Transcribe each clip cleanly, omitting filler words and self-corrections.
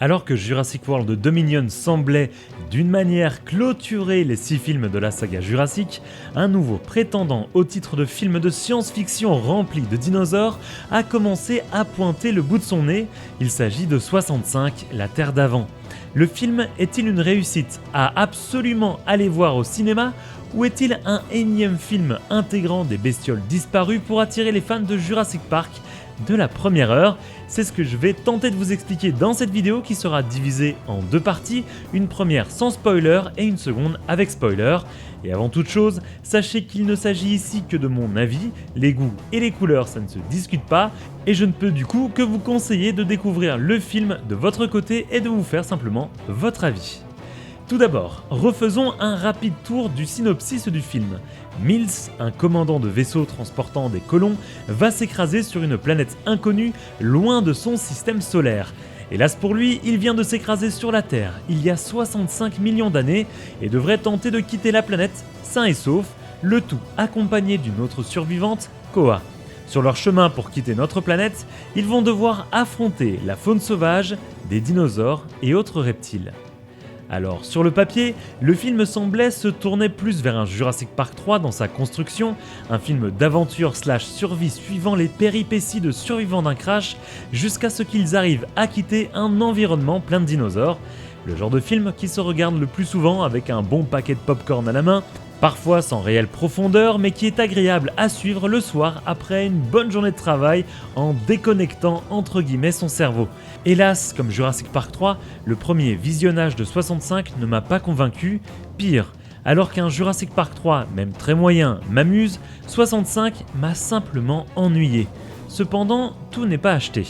Alors que Jurassic World Dominion semblait d'une manière clôturer les 6 films de la saga Jurassic, un nouveau prétendant au titre de film de science-fiction rempli de dinosaures a commencé à pointer le bout de son nez. Il s'agit de 65, La Terre d'avant. Le film est-il une réussite à absolument aller voir au cinéma, ou est-il un énième film intégrant des bestioles disparues pour attirer les fans de Jurassic Park de la première heure? C'est ce que je vais tenter de vous expliquer dans cette vidéo qui sera divisée en 2 parties, une première sans spoiler et une seconde avec spoiler. Et avant toute chose, sachez qu'il ne s'agit ici que de mon avis, les goûts et les couleurs ça ne se discute pas, et je ne peux du coup que vous conseiller de découvrir le film de votre côté et de vous faire simplement votre avis. Tout d'abord, refaisons un rapide tour du synopsis du film. Mills, un commandant de vaisseau transportant des colons, va s'écraser sur une planète inconnue, loin de son système solaire. Hélas pour lui, il vient de s'écraser sur la Terre, il y a 65 millions d'années, et devrait tenter de quitter la planète, sain et sauf, le tout accompagné d'une autre survivante, Koa. Sur leur chemin pour quitter notre planète, ils vont devoir affronter la faune sauvage, des dinosaures et autres reptiles. Alors sur le papier, le film semblait se tourner plus vers un Jurassic Park 3 dans sa construction, un film d'aventure / survie suivant les péripéties de survivants d'un crash jusqu'à ce qu'ils arrivent à quitter un environnement plein de dinosaures. Le genre de film qui se regarde le plus souvent avec un bon paquet de popcorn à la main, parfois sans réelle profondeur, mais qui est agréable à suivre le soir après une bonne journée de travail en déconnectant entre guillemets son cerveau. Hélas, comme Jurassic Park 3, le premier visionnage de 65 ne m'a pas convaincu. Pire, alors qu'un Jurassic Park 3, même très moyen, m'amuse, 65 m'a simplement ennuyé. Cependant, tout n'est pas acheté.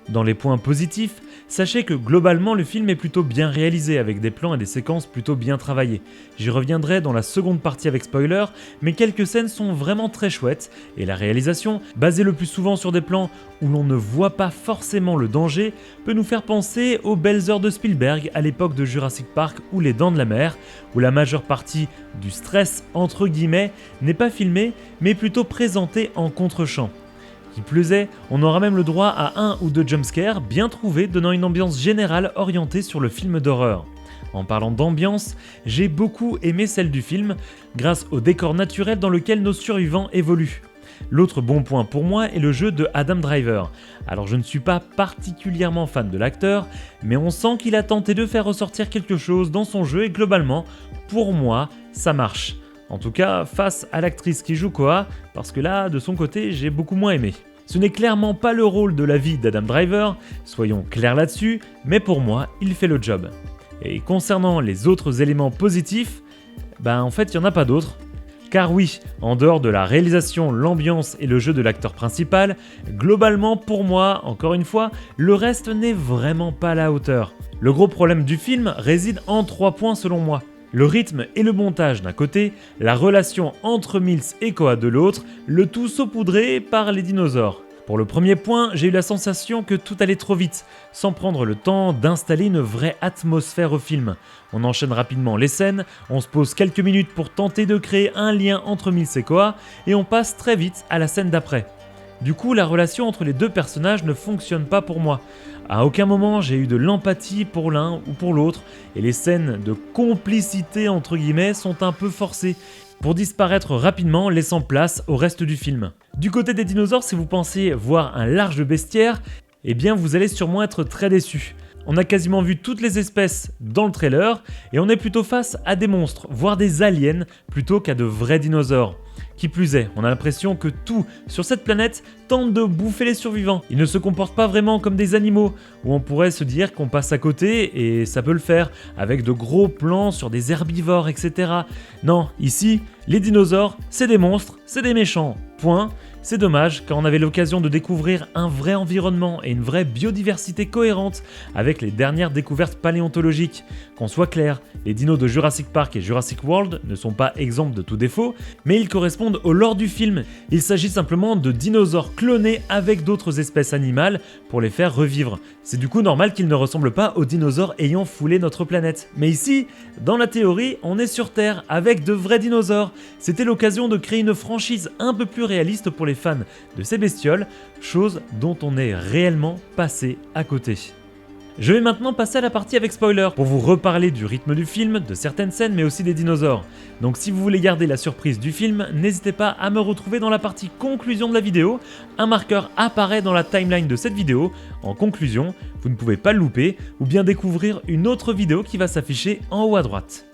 Dans les points positifs, sachez que globalement le film est plutôt bien réalisé avec des plans et des séquences plutôt bien travaillés. J'y reviendrai dans la seconde partie avec spoiler, mais quelques scènes sont vraiment très chouettes et la réalisation, basée le plus souvent sur des plans où l'on ne voit pas forcément le danger, peut nous faire penser aux belles heures de Spielberg à l'époque de Jurassic Park ou Les Dents de la Mer, où la majeure partie du stress entre guillemets n'est pas filmée mais plutôt présentée en contre-champ. Qui plus est, on aura même le droit à 1 ou 2 jumpscares bien trouvés donnant une ambiance générale orientée sur le film d'horreur. En parlant d'ambiance, j'ai beaucoup aimé celle du film, grâce au décor naturel dans lequel nos survivants évoluent. L'autre bon point pour moi est le jeu de Adam Driver. Alors je ne suis pas particulièrement fan de l'acteur, mais on sent qu'il a tenté de faire ressortir quelque chose dans son jeu et globalement, pour moi, ça marche. En tout cas, face à l'actrice qui joue Koa, parce que là, de son côté, j'ai beaucoup moins aimé. Ce n'est clairement pas le rôle de la vie d'Adam Driver, soyons clairs là-dessus, mais pour moi, il fait le job. Et concernant les autres éléments positifs, en fait, il n'y en a pas d'autres. Car oui, en dehors de la réalisation, l'ambiance et le jeu de l'acteur principal, globalement pour moi, encore une fois, le reste n'est vraiment pas à la hauteur. Le gros problème du film réside en 3 points selon moi. Le rythme et le montage d'un côté, la relation entre Mills et Koa de l'autre, le tout saupoudré par les dinosaures. Pour le premier point, j'ai eu la sensation que tout allait trop vite, sans prendre le temps d'installer une vraie atmosphère au film. On enchaîne rapidement les scènes, on se pose quelques minutes pour tenter de créer un lien entre Mills et Koa, et on passe très vite à la scène d'après. Du coup, la relation entre les deux personnages ne fonctionne pas pour moi. À aucun moment j'ai eu de l'empathie pour l'un ou pour l'autre, et les scènes de complicité entre guillemets sont un peu forcées, pour disparaître rapidement, laissant place au reste du film. Du côté des dinosaures, si vous pensez voir un large bestiaire, eh bien vous allez sûrement être très déçus. On a quasiment vu toutes les espèces dans le trailer, et on est plutôt face à des monstres, voire des aliens, plutôt qu'à de vrais dinosaures. Qui plus est, on a l'impression que tout sur cette planète tente de bouffer les survivants. Ils ne se comportent pas vraiment comme des animaux, où on pourrait se dire qu'on passe à côté, et ça peut le faire, avec de gros plans sur des herbivores, etc. Non, ici, les dinosaures, c'est des monstres, c'est des méchants, point. C'est dommage car on avait l'occasion de découvrir un vrai environnement et une vraie biodiversité cohérente avec les dernières découvertes paléontologiques. Qu'on soit clair, les dinos de Jurassic Park et Jurassic World ne sont pas exempts de tout défaut, mais ils correspondent au lore du film. Il s'agit simplement de dinosaures clonés avec d'autres espèces animales pour les faire revivre. C'est du coup normal qu'ils ne ressemblent pas aux dinosaures ayant foulé notre planète. Mais ici, dans la théorie, on est sur Terre avec de vrais dinosaures. C'était l'occasion de créer une franchise un peu plus réaliste pour les fans de ces bestioles, chose dont on est réellement passé à côté. Je vais maintenant passer à la partie avec spoiler pour vous reparler du rythme du film, de certaines scènes mais aussi des dinosaures. Donc si vous voulez garder la surprise du film, n'hésitez pas à me retrouver dans la partie conclusion de la vidéo. Un marqueur apparaît dans la timeline de cette vidéo. En conclusion, vous ne pouvez pas le louper ou bien découvrir une autre vidéo qui va s'afficher en haut à droite.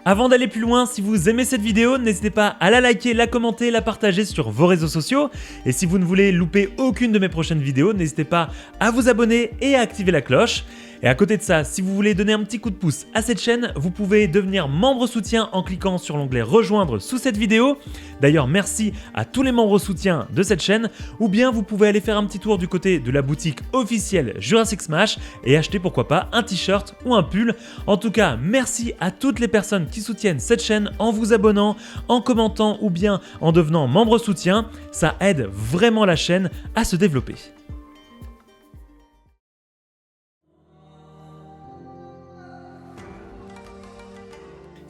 Avant d'aller plus loin, si vous aimez cette vidéo, n'hésitez pas à la liker, la commenter, la partager sur vos réseaux sociaux. Et si vous ne voulez louper aucune de mes prochaines vidéos, n'hésitez pas à vous abonner et à activer la cloche. Et à côté de ça, si vous voulez donner un petit coup de pouce à cette chaîne, vous pouvez devenir membre soutien en cliquant sur l'onglet rejoindre sous cette vidéo. D'ailleurs, merci à tous les membres soutiens de cette chaîne. Ou bien vous pouvez aller faire un petit tour du côté de la boutique officielle Jurassic Smash et acheter pourquoi pas un t-shirt ou un pull. En tout cas, merci à toutes les personnes qui soutiennent cette chaîne en vous abonnant, en commentant ou bien en devenant membre soutien. Ça aide vraiment la chaîne à se développer.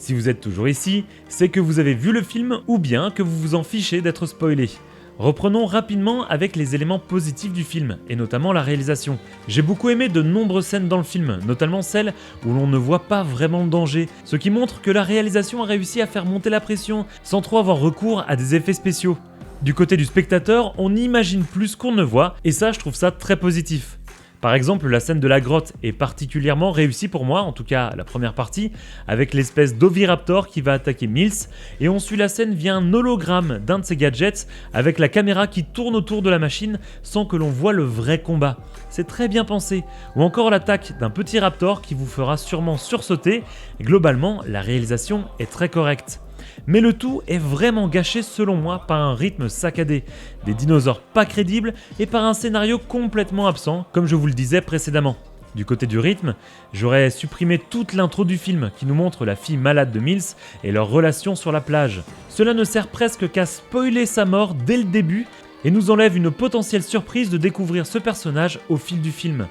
Si vous êtes toujours ici, c'est que vous avez vu le film ou bien que vous vous en fichez d'être spoilé. Reprenons rapidement avec les éléments positifs du film, et notamment la réalisation. J'ai beaucoup aimé de nombreuses scènes dans le film, notamment celles où l'on ne voit pas vraiment le danger, ce qui montre que la réalisation a réussi à faire monter la pression sans trop avoir recours à des effets spéciaux. Du côté du spectateur, on imagine plus qu'on ne voit, et ça je trouve ça très positif. Par exemple, la scène de la grotte est particulièrement réussie pour moi, en tout cas la première partie, avec l'espèce d'oviraptor qui va attaquer Mills, et on suit la scène via un hologramme d'un de ses gadgets, avec la caméra qui tourne autour de la machine sans que l'on voit le vrai combat. C'est très bien pensé. Ou encore l'attaque d'un petit raptor qui vous fera sûrement sursauter. Globalement, la réalisation est très correcte. Mais le tout est vraiment gâché selon moi par un rythme saccadé, des dinosaures pas crédibles et par un scénario complètement absent, comme je vous le disais précédemment. Du côté du rythme, j'aurais supprimé toute l'intro du film qui nous montre la fille malade de Mills et leur relation sur la plage. Cela ne sert presque qu'à spoiler sa mort dès le début et nous enlève une potentielle surprise de découvrir ce personnage au fil du film.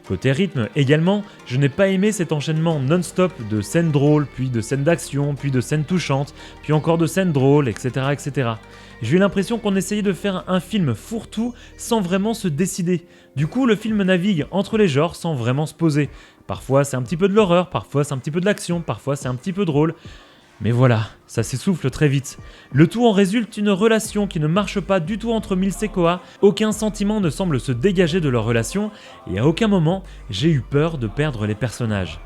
Côté rythme également, je n'ai pas aimé cet enchaînement non-stop de scènes drôles, puis de scènes d'action, puis de scènes touchantes, puis encore de scènes drôles, etc. etc. J'ai eu l'impression qu'on essayait de faire un film fourre-tout sans vraiment se décider. Du coup, le film navigue entre les genres sans vraiment se poser. Parfois c'est un petit peu de l'horreur, parfois c'est un petit peu de l'action, parfois c'est un petit peu drôle. Mais voilà, ça s'essouffle très vite. Le tout en résulte une relation qui ne marche pas du tout entre Mills et Koa, aucun sentiment ne semble se dégager de leur relation, et à aucun moment j'ai eu peur de perdre les personnages.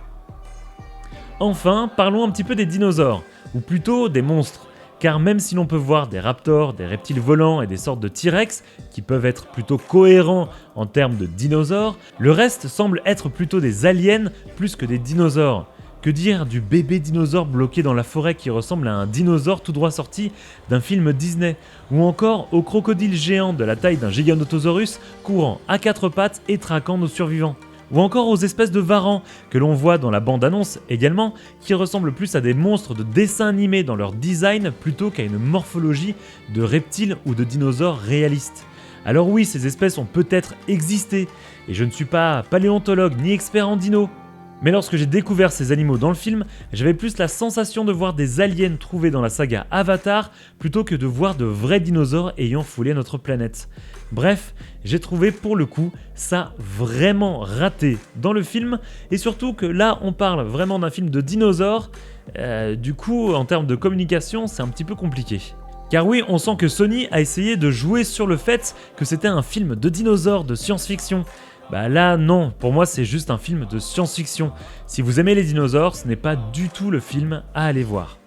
Enfin, parlons un petit peu des dinosaures, ou plutôt des monstres. Car même si l'on peut voir des raptors, des reptiles volants et des sortes de T-Rex, qui peuvent être plutôt cohérents en termes de dinosaures, le reste semble être plutôt des aliens plus que des dinosaures. Que dire du bébé dinosaure bloqué dans la forêt qui ressemble à un dinosaure tout droit sorti d'un film Disney, ou encore au crocodile géant de la taille d'un Giganotosaurus courant à quatre pattes et traquant nos survivants. Ou encore aux espèces de varans que l'on voit dans la bande-annonce également, qui ressemblent plus à des monstres de dessin animé dans leur design plutôt qu'à une morphologie de reptiles ou de dinosaures réalistes. Alors oui, ces espèces ont peut-être existé, et je ne suis pas paléontologue ni expert en dino. Mais lorsque j'ai découvert ces animaux dans le film, j'avais plus la sensation de voir des aliens trouvés dans la saga Avatar plutôt que de voir de vrais dinosaures ayant foulé notre planète. Bref, j'ai trouvé pour le coup ça vraiment raté dans le film, et surtout que là on parle vraiment d'un film de dinosaures, du coup en termes de communication c'est un petit peu compliqué. Car oui, on sent que Sony a essayé de jouer sur le fait que c'était un film de dinosaures, de science-fiction. Bah là non, pour moi c'est juste un film de science-fiction. Si vous aimez les dinosaures, ce n'est pas du tout le film à aller voir.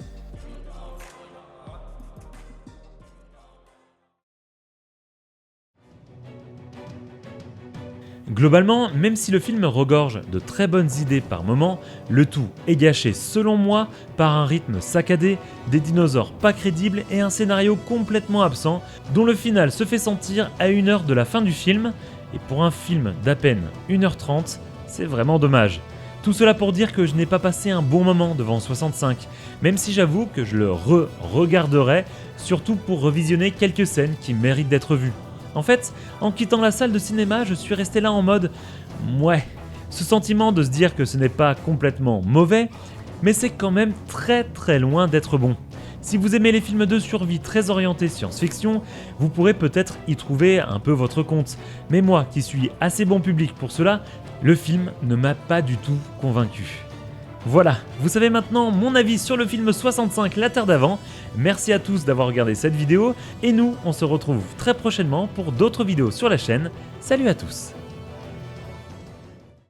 Globalement, même si le film regorge de très bonnes idées par moments, le tout est gâché selon moi par un rythme saccadé, des dinosaures pas crédibles et un scénario complètement absent dont le final se fait sentir à 1 heure de la fin du film, et pour un film d'à peine 1h30, c'est vraiment dommage. Tout cela pour dire que je n'ai pas passé un bon moment devant 65, même si j'avoue que je le re-regarderai, surtout pour revisionner quelques scènes qui méritent d'être vues. En fait, en quittant la salle de cinéma, je suis resté là en mode « ouais ». Ce sentiment de se dire que ce n'est pas complètement mauvais, mais c'est quand même très loin d'être bon. Si vous aimez les films de survie très orientés science-fiction, vous pourrez peut-être y trouver un peu votre compte. Mais moi, qui suis assez bon public pour cela, le film ne m'a pas du tout convaincu. Voilà, vous savez maintenant mon avis sur le film 65 La Terre d'avant. Merci à tous d'avoir regardé cette vidéo et nous on se retrouve très prochainement pour d'autres vidéos sur la chaîne. Salut à tous.